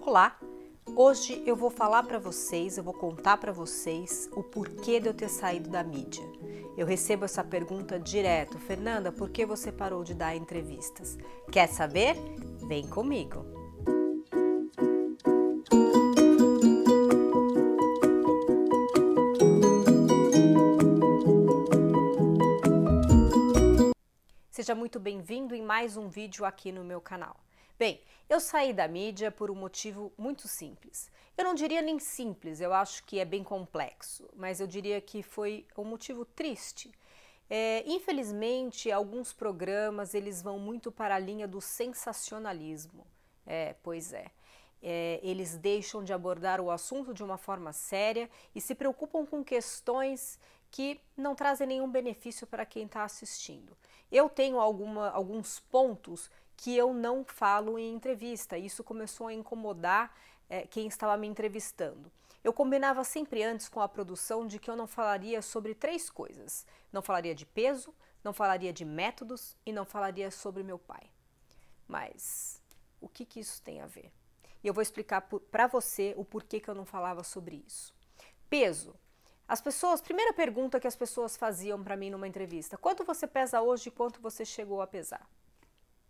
Olá! Hoje eu vou falar para vocês, eu vou contar para vocês o porquê de eu ter saído da mídia. Eu recebo essa pergunta direto: Fernanda, por que você parou de dar entrevistas? Quer saber? Vem comigo! Seja muito bem-vindo em mais um vídeo aqui no meu canal. Bem, eu saí da mídia por um motivo muito simples. Eu não diria nem simples, eu acho que é bem complexo, mas eu diria que foi um motivo triste. Infelizmente, alguns programas eles vão muito para a linha do sensacionalismo. Eles deixam de abordar o assunto de uma forma séria e se preocupam com questões que não trazem nenhum benefício para quem está assistindo. Eu tenho alguns pontos que eu não falo em entrevista. Isso começou a incomodar quem estava me entrevistando. Eu combinava sempre antes com a produção de que eu não falaria sobre 3 coisas. Não falaria de peso, não falaria de métodos e não falaria sobre meu pai. Mas o que isso tem a ver? E eu vou explicar para você o porquê que eu não falava sobre isso. Peso. Primeira pergunta que as pessoas faziam para mim numa entrevista: quanto você pesa hoje e quanto você chegou a pesar?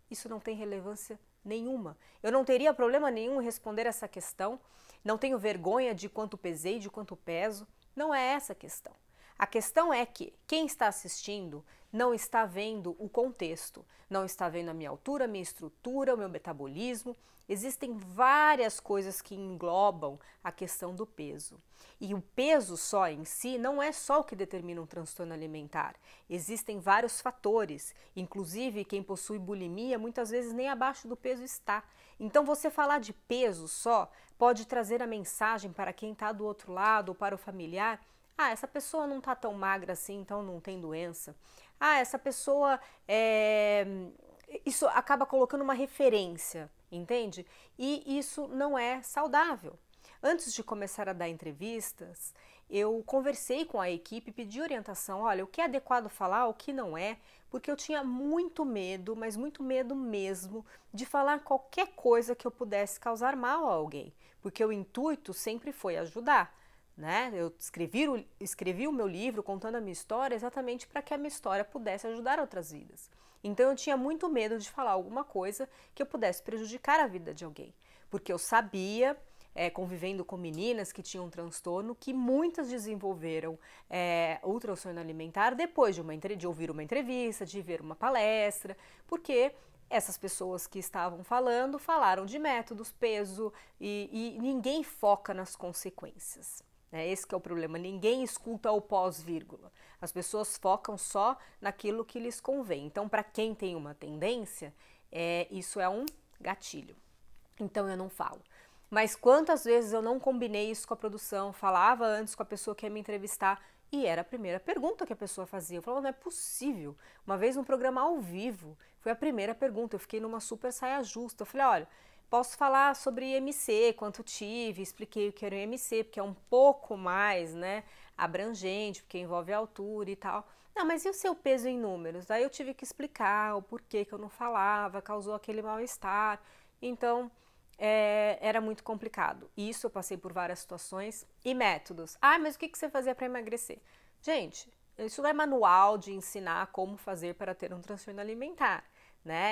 Isso não tem relevância nenhuma. Eu não teria problema nenhum em responder essa questão. Não tenho vergonha de quanto pesei, de quanto peso. Não é essa a questão. A questão é que quem está assistindo não está vendo o contexto, não está vendo a minha altura, a minha estrutura, o meu metabolismo. Existem várias coisas que englobam a questão do peso. E o peso só em si não é só o que determina um transtorno alimentar. Existem vários fatores, inclusive quem possui bulimia muitas vezes nem abaixo do peso está. Então você falar de peso só pode trazer a mensagem para quem está do outro lado ou para o familiar: ah, essa pessoa não está tão magra assim, então não tem doença. Ah, essa pessoa Isso acaba colocando uma referência, entende? E isso não é saudável. Antes de começar a dar entrevistas, eu conversei com a equipe, pedi orientação: olha, o que é adequado falar, o que não é, porque eu tinha muito medo, mas muito medo mesmo, de falar qualquer coisa que eu pudesse causar mal a alguém, porque o intuito sempre foi ajudar. Né? Eu escrevi o meu livro contando a minha história exatamente para que a minha história pudesse ajudar outras vidas. Então eu tinha muito medo de falar alguma coisa que eu pudesse prejudicar a vida de alguém, porque eu sabia, convivendo com meninas que tinham um transtorno, que muitas desenvolveram o transtorno alimentar depois de ouvir uma entrevista, de ver uma palestra, porque essas pessoas que estavam falando falaram de métodos, peso e ninguém foca nas consequências. Esse que é o problema, ninguém escuta o pós-vírgula. As pessoas focam só naquilo que lhes convém. Então, para quem tem uma tendência, isso é um gatilho. Então, eu não falo. Mas quantas vezes eu não combinei isso com a produção, falava antes com a pessoa que ia me entrevistar e era a primeira pergunta que a pessoa fazia. Eu falava: não é possível. Uma vez num programa ao vivo, foi a primeira pergunta. Eu fiquei numa super saia justa. Eu falei: olha, posso falar sobre IMC, quanto tive, expliquei o que era o IMC, porque é um pouco mais, abrangente, porque envolve a altura e tal. Não, mas e o seu peso em números? Daí eu tive que explicar o porquê que eu não falava, causou aquele mal-estar. Então, era muito complicado. Isso eu passei por várias situações. E métodos. Ah, mas o que você fazia para emagrecer? Gente, isso não é manual de ensinar como fazer para ter um transtorno alimentar.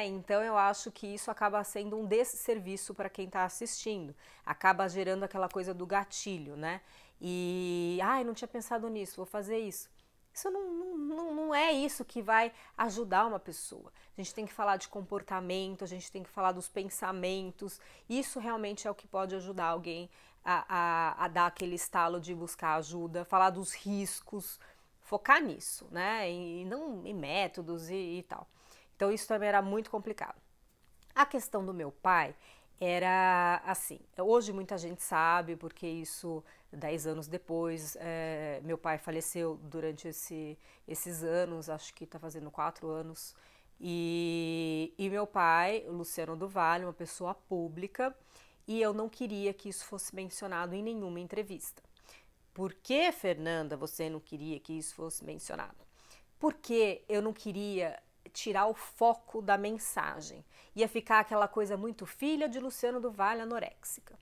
Então eu acho que isso acaba sendo um desserviço para quem está assistindo, acaba gerando aquela coisa do gatilho, E, não tinha pensado nisso, vou fazer isso. Isso não é isso que vai ajudar uma pessoa. A gente tem que falar de comportamento, a gente tem que falar dos pensamentos. Isso realmente é o que pode ajudar alguém a dar aquele estalo de buscar ajuda, falar dos riscos, focar nisso, E não em métodos e tal. Então isso também era muito complicado. A questão do meu pai era assim, hoje muita gente sabe, porque isso 10 anos depois, meu pai faleceu durante esses anos, acho que está fazendo 4 anos, e meu pai, Luciano do Vale, uma pessoa pública, e eu não queria que isso fosse mencionado em nenhuma entrevista. Por que, Fernanda, você não queria que isso fosse mencionado? Porque eu não queria tirar o foco da mensagem. Ia ficar aquela coisa muito filha de Luciano do Vale anoréxica.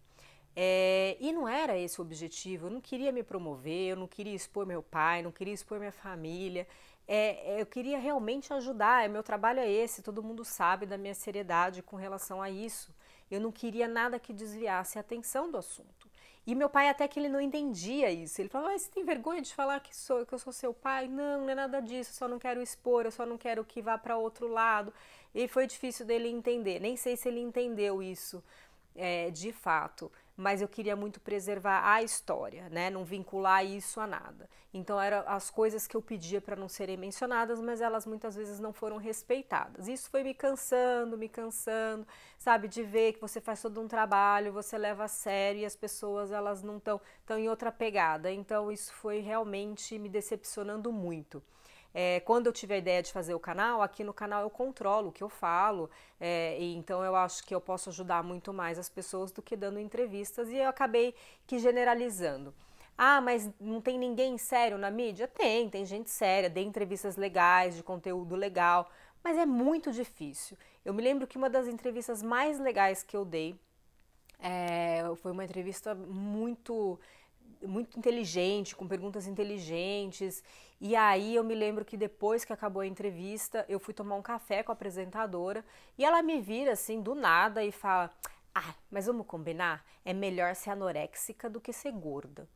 E não era esse o objetivo, eu não queria me promover, eu não queria expor meu pai, não queria expor minha família, eu queria realmente ajudar, meu trabalho é esse, todo mundo sabe da minha seriedade com relação a isso. Eu não queria nada que desviasse a atenção do assunto. E meu pai até que ele não entendia isso. Ele falava, você tem vergonha de falar que eu sou seu pai? Não, não é nada disso, eu só não quero expor, eu só não quero que vá para outro lado. E foi difícil dele entender, nem sei se ele entendeu isso de fato, mas eu queria muito preservar a história, né? Não vincular isso a nada. Então eram as coisas que eu pedia para não serem mencionadas, mas elas muitas vezes não foram respeitadas. Isso foi me cansando, sabe, de ver que você faz todo um trabalho, você leva a sério e as pessoas elas não estão em outra pegada. Então isso foi realmente me decepcionando muito. Quando eu tive a ideia de fazer o canal, aqui no canal eu controlo o que eu falo, e então eu acho que eu posso ajudar muito mais as pessoas do que dando entrevistas, e eu acabei que generalizando. Ah, mas não tem ninguém sério na mídia? Tem gente séria, dei entrevistas legais, de conteúdo legal, mas é muito difícil. Eu me lembro que uma das entrevistas mais legais que eu dei foi uma entrevista muito inteligente, com perguntas inteligentes. E aí eu me lembro que depois que acabou a entrevista, eu fui tomar um café com a apresentadora e ela me vira assim do nada e fala: "Ah, mas vamos combinar? É melhor ser anoréxica do que ser gorda."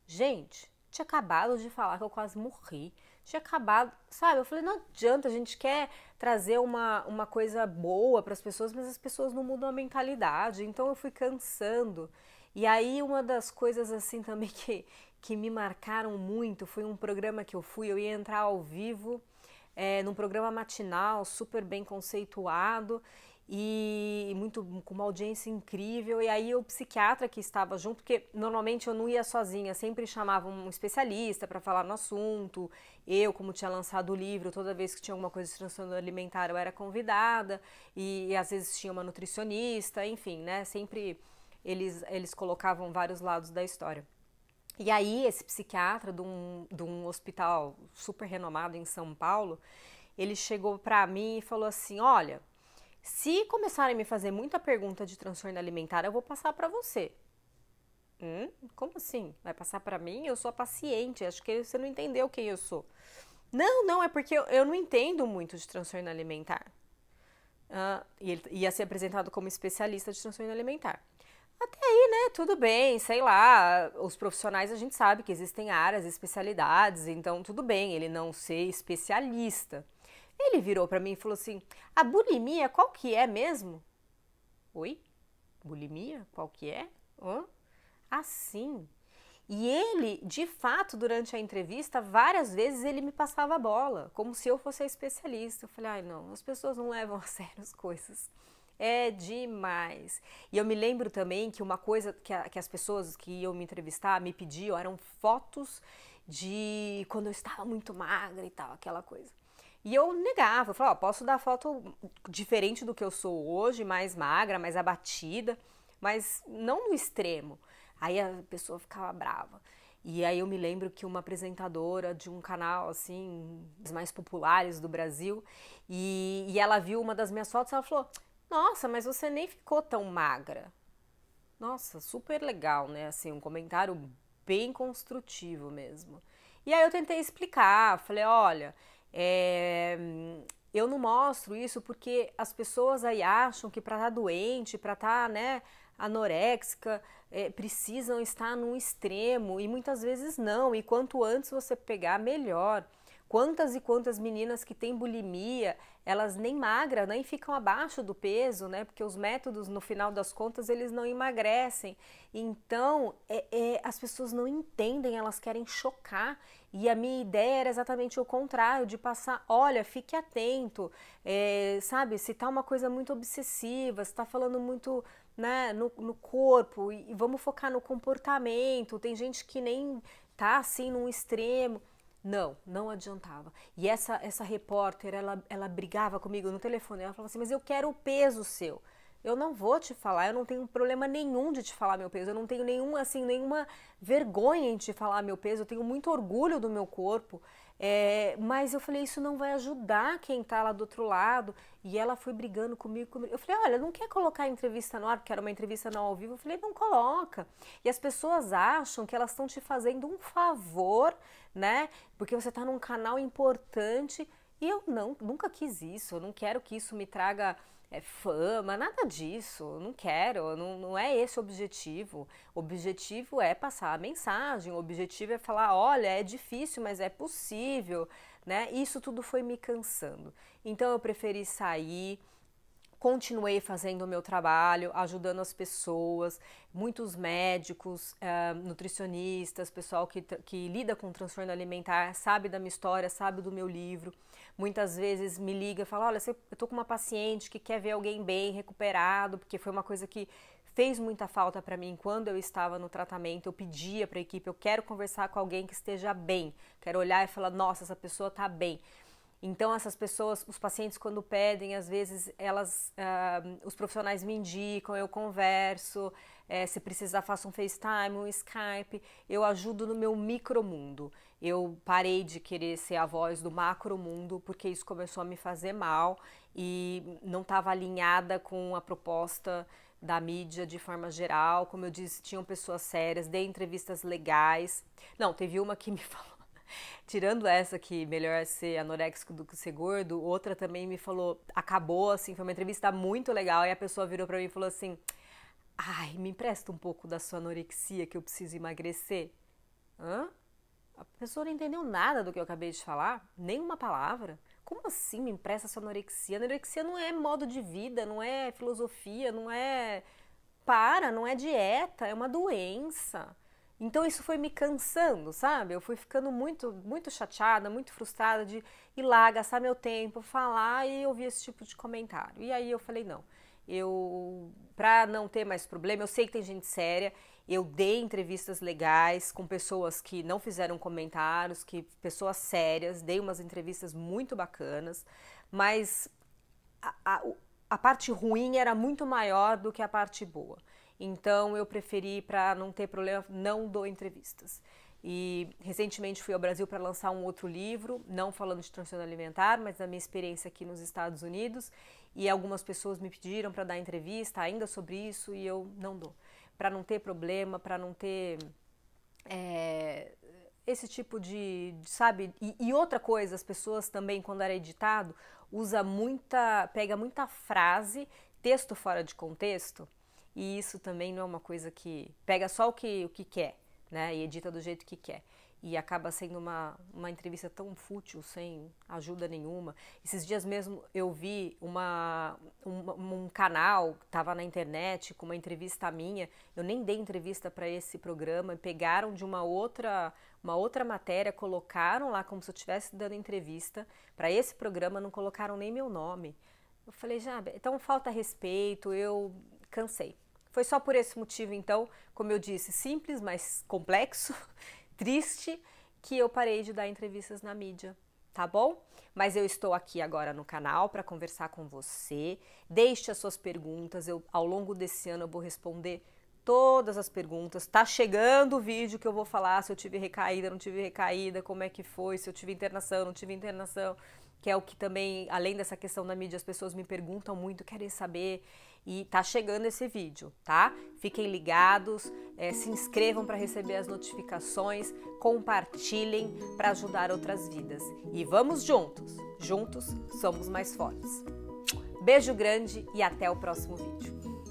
Gente, tinha acabado de falar que eu quase morri. Tinha acabado, sabe? Eu falei, não adianta, a gente quer trazer uma coisa boa para as pessoas, mas as pessoas não mudam a mentalidade. Então eu fui cansando. E aí uma das coisas assim também que me marcaram muito foi um programa que eu ia entrar ao vivo, num programa matinal, super bem conceituado e muito com uma audiência incrível. E aí o psiquiatra que estava junto, porque normalmente eu não ia sozinha, sempre chamava um especialista para falar no assunto. Eu, como tinha lançado o livro, toda vez que tinha alguma coisa de transtorno alimentar eu era convidada, e às vezes tinha uma nutricionista, enfim, né? Sempre eles colocavam vários lados da história. E aí esse psiquiatra de um hospital super renomado em São Paulo, ele chegou para mim e falou assim: olha, se começarem a me fazer muita pergunta de transtorno alimentar, eu vou passar para você. Como assim? Vai passar para mim? Eu sou a paciente, acho que você não entendeu quem eu sou. Não, é porque eu não entendo muito de transtorno alimentar. E ele ia ser apresentado como especialista de transtorno alimentar. Até aí, né, tudo bem, sei lá, os profissionais a gente sabe que existem áreas, especialidades, então tudo bem ele não ser especialista. Ele virou pra mim e falou assim: a bulimia qual que é mesmo? Oi? Bulimia? Qual que é? Assim. E ele, de fato, durante a entrevista, várias vezes ele me passava a bola, como se eu fosse a especialista. Eu falei, ai não, as pessoas não levam a sério as coisas. É demais. E eu me lembro também que uma coisa que as pessoas que iam me entrevistar me pediam eram fotos de quando eu estava muito magra e tal, aquela coisa. E eu negava, eu falava, posso dar foto diferente do que eu sou hoje, mais magra, mais abatida, mas não no extremo. Aí a pessoa ficava brava. E aí eu me lembro que uma apresentadora de um canal, assim, dos mais populares do Brasil, e ela viu uma das minhas fotos e ela falou: nossa, mas você nem ficou tão magra. Nossa, super legal, né? Assim, um comentário bem construtivo mesmo. E aí eu tentei explicar, falei, olha, eu não mostro isso porque as pessoas aí acham que para estar doente, para estar, né, anoréxica, precisam estar num extremo, e muitas vezes não, e quanto antes você pegar, melhor. Quantas e quantas meninas que têm bulimia, elas nem magras, nem ficam abaixo do peso, né? Porque os métodos, no final das contas, eles não emagrecem. Então, as pessoas não entendem, elas querem chocar. E a minha ideia era exatamente o contrário, de passar, olha, fique atento, sabe? Se tá uma coisa muito obsessiva, se tá falando muito, né, no corpo, e vamos focar no comportamento. Tem gente que nem tá assim num extremo. Não adiantava. E essa repórter, ela brigava comigo no telefone. Ela falava assim, mas eu quero o peso seu. Eu não vou te falar, eu não tenho problema nenhum de te falar meu peso. Eu não tenho nenhuma vergonha em te falar meu peso. Eu tenho muito orgulho do meu corpo. Mas eu falei, isso não vai ajudar quem tá lá do outro lado. E ela foi brigando comigo. Eu falei, olha, não quer colocar a entrevista no ar, porque era uma entrevista não ao vivo. Eu falei, não coloca. E as pessoas acham que elas estão te fazendo um favor, né? Porque você tá num canal importante. E eu nunca quis isso. Eu não quero que isso me traga fama, nada disso. Eu não quero, não é esse o objetivo. O objetivo é passar a mensagem, o objetivo é falar, olha, é difícil, mas é possível, né? Isso tudo foi me cansando. Então eu preferi sair, continuei fazendo o meu trabalho, ajudando as pessoas, muitos médicos, nutricionistas, pessoal que lida com transtorno alimentar, sabe da minha história, sabe do meu livro. Muitas vezes me liga e fala, olha, eu tô com uma paciente que quer ver alguém bem, recuperado, porque foi uma coisa que fez muita falta para mim quando eu estava no tratamento. Eu pedia para a equipe, eu quero conversar com alguém que esteja bem, quero olhar e falar, nossa, essa pessoa tá bem. Então essas pessoas, os pacientes quando pedem, às vezes os profissionais me indicam, eu converso, se precisar faço um FaceTime, um Skype, eu ajudo no meu micromundo. Eu parei de querer ser a voz do macromundo porque isso começou a me fazer mal e não estava alinhada com a proposta da mídia de forma geral. Como eu disse, tinham pessoas sérias, dei entrevistas legais. Não, teve uma que me falou, tirando essa que melhor é ser anoréxico do que ser gordo, outra também me falou, acabou assim, foi uma entrevista muito legal e a pessoa virou pra mim e falou assim, ai, me empresta um pouco da sua anorexia que eu preciso emagrecer. Hã? A pessoa não entendeu nada do que eu acabei de falar, nem uma palavra. Como assim me empresta sua anorexia? Anorexia não é modo de vida, não é filosofia, não é... não é dieta, é uma doença. Então isso foi me cansando, sabe? Eu fui ficando muito chateada, muito frustrada de ir lá, gastar meu tempo, falar e ouvir esse tipo de comentário. E aí eu falei, não, pra não ter mais problema, eu sei que tem gente séria, eu dei entrevistas legais com pessoas que não fizeram comentários, pessoas sérias, dei umas entrevistas muito bacanas, mas a parte ruim era muito maior do que a parte boa. Então eu preferi, para não ter problema, não dou entrevistas. E recentemente fui ao Brasil para lançar um outro livro, não falando de transtorno alimentar, mas da minha experiência aqui nos Estados Unidos. E algumas pessoas me pediram para dar entrevista ainda sobre isso e eu não dou. Para não ter problema, para não ter esse tipo sabe? E outra coisa, as pessoas também, quando era editado, pega muita frase, texto fora de contexto. E isso também não é uma coisa que pega só o que quer, né? E edita do jeito que quer. E acaba sendo uma entrevista tão fútil, sem ajuda nenhuma. Esses dias mesmo eu vi um canal que estava na internet com uma entrevista minha. Eu nem dei entrevista para esse programa. Pegaram de uma outra matéria, colocaram lá como se eu estivesse dando entrevista. Para esse programa não colocaram nem meu nome. Eu falei, já, então falta respeito, eu cansei. Foi só por esse motivo, então, como eu disse, simples, mas complexo, triste, que eu parei de dar entrevistas na mídia, tá bom? Mas eu estou aqui agora no canal para conversar com você. Deixe as suas perguntas, ao longo desse ano eu vou responder todas as perguntas. Tá chegando o vídeo que eu vou falar se eu tive recaída, não tive recaída, como é que foi, se eu tive internação, não tive internação, que é o que também, além dessa questão da mídia, as pessoas me perguntam muito, querem saber. E tá chegando esse vídeo, tá? Fiquem ligados, se inscrevam para receber as notificações, compartilhem para ajudar outras vidas. E vamos juntos! Juntos somos mais fortes. Beijo grande e até o próximo vídeo.